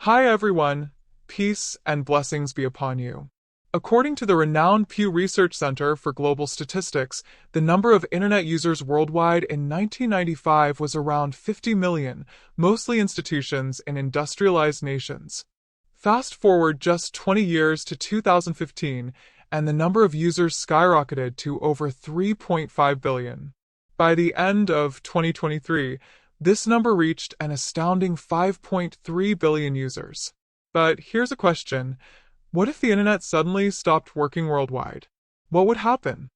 Hi everyone, peace and blessings be upon you. According to the renowned Pew Research Center for Global Statistics, the number of internet users worldwide in 1995 was around 50 million, mostly institutions in industrialized nations. Fast forward just 20 years to 2015, and the number of users skyrocketed to over 3.5 billion. By the end of 2023, this number reached an astounding 5.3 billion users. But here's a question. What if the internet suddenly stopped working worldwide? What would happen?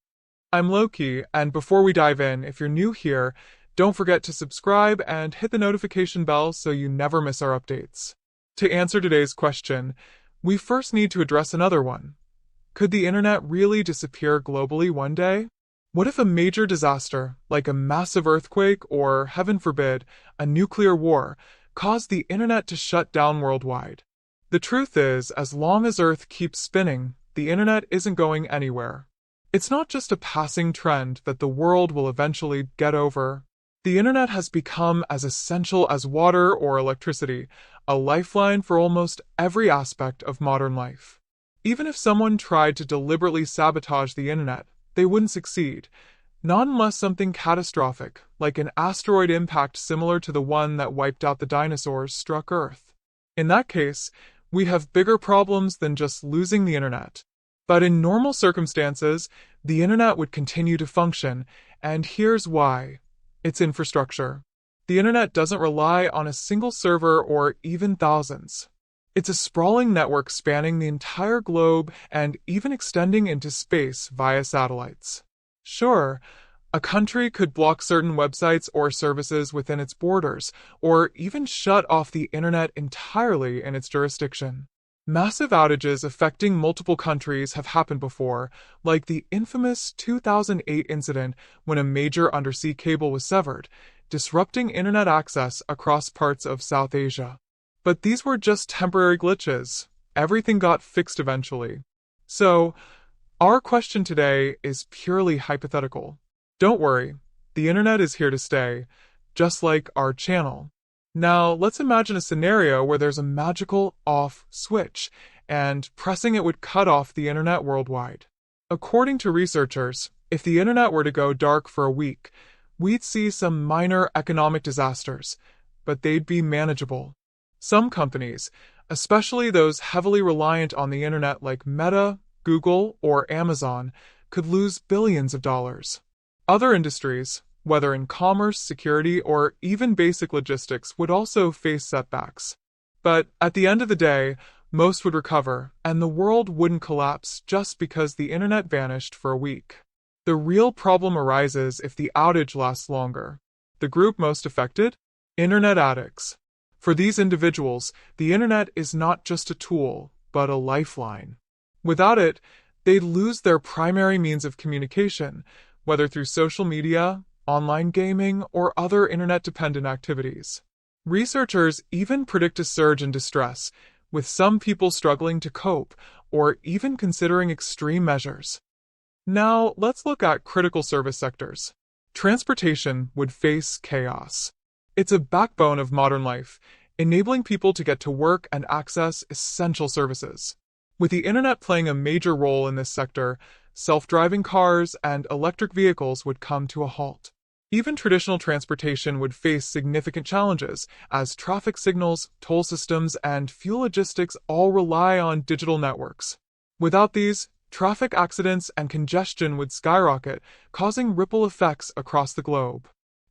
I'm Loki, and before we dive in, if you're new here, don't forget to subscribe and hit the notification bell so you never miss our updates. To answer today's question, we first need to address another one. Could the internet really disappear globally one day? What if a major disaster, like a massive earthquake or, heaven forbid, a nuclear war, caused the internet to shut down worldwide? The truth is, as long as Earth keeps spinning, the internet isn't going anywhere. It's not just a passing trend that the world will eventually get over. The internet has become as essential as water or electricity, a lifeline for almost every aspect of modern life. Even if someone tried to deliberately sabotage the internet, they wouldn't succeed. Not unless something catastrophic, like an asteroid impact similar to the one that wiped out the dinosaurs, struck Earth. In that case, we have bigger problems than just losing the internet. But in normal circumstances, the internet would continue to function, and here's why. Its infrastructure. The internet doesn't rely on a single server or even thousands. It's a sprawling network spanning the entire globe and even extending into space via satellites. Sure, a country could block certain websites or services within its borders, or even shut off the internet entirely in its jurisdiction. Massive outages affecting multiple countries have happened before, like the infamous 2008 incident when a major undersea cable was severed, disrupting internet access across parts of South Asia. But these were just temporary glitches. Everything got fixed eventually. So, our question today is purely hypothetical. Don't worry, the internet is here to stay, just like our channel. Now, let's imagine a scenario where there's a magical off switch, and pressing it would cut off the internet worldwide. According to researchers, if the internet were to go dark for a week, we'd see some minor economic disasters, but they'd be manageable. Some companies, especially those heavily reliant on the internet like Meta, Google, or Amazon, could lose billions of dollars. Other industries, whether in commerce, security, or even basic logistics, would also face setbacks. But at the end of the day, most would recover, and the world wouldn't collapse just because the internet vanished for a week. The real problem arises if the outage lasts longer. The group most affected? Internet addicts. For these individuals, the internet is not just a tool, but a lifeline. Without it, they'd lose their primary means of communication, whether through social media, online gaming, or other internet-dependent activities. Researchers even predict a surge in distress, with some people struggling to cope, or even considering extreme measures. Now, let's look at critical service sectors. Transportation would face chaos. It's a backbone of modern life, enabling people to get to work and access essential services. With the internet playing a major role in this sector, self-driving cars and electric vehicles would come to a halt. Even traditional transportation would face significant challenges, as traffic signals, toll systems, and fuel logistics all rely on digital networks. Without these, traffic accidents and congestion would skyrocket, causing ripple effects across the globe.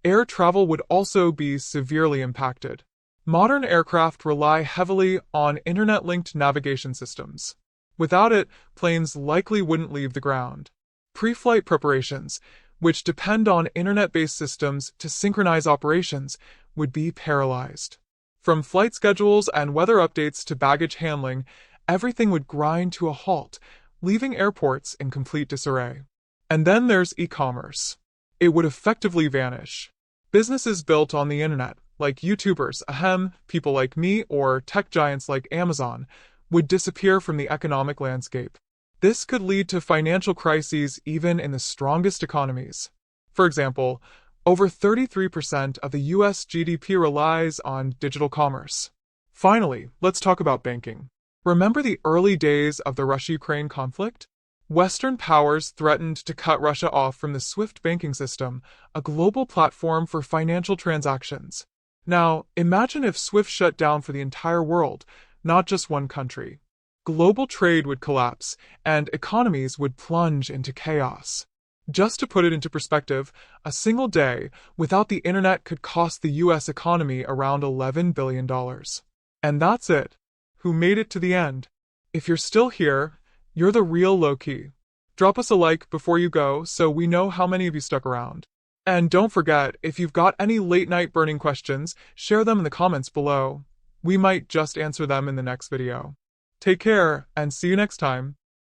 Air travel would also be severely impacted. Modern aircraft rely heavily on internet-linked navigation systems. Without it, planes likely wouldn't leave the ground. Pre-flight preparations, which depend on internet-based systems to synchronize operations, would be paralyzed. From flight schedules and weather updates to baggage handling, everything would grind to a halt, leaving airports in complete disarray. And then there's e-commerce. It would effectively vanish. Businesses built on the internet, like YouTubers, people like me, or tech giants like Amazon, would disappear from the economic landscape. This could lead to financial crises even in the strongest economies. For example, over 33% of the US GDP relies on digital commerce. Finally, let's talk about banking. Remember the early days of the Russia-Ukraine conflict? Western powers threatened to cut Russia off from the SWIFT banking system, a global platform for financial transactions. Now, imagine if SWIFT shut down for the entire world, not just one country. Global trade would collapse, and economies would plunge into chaos. Just to put it into perspective, a single day without the internet could cost the US economy around $11 billion. And that's it. Who made it to the end? If you're still here, you're the real low-key. Drop us a like before you go so we know how many of you stuck around. And don't forget, if you've got any late-night burning questions, share them in the comments below. We might just answer them in the next video. Take care, and see you next time.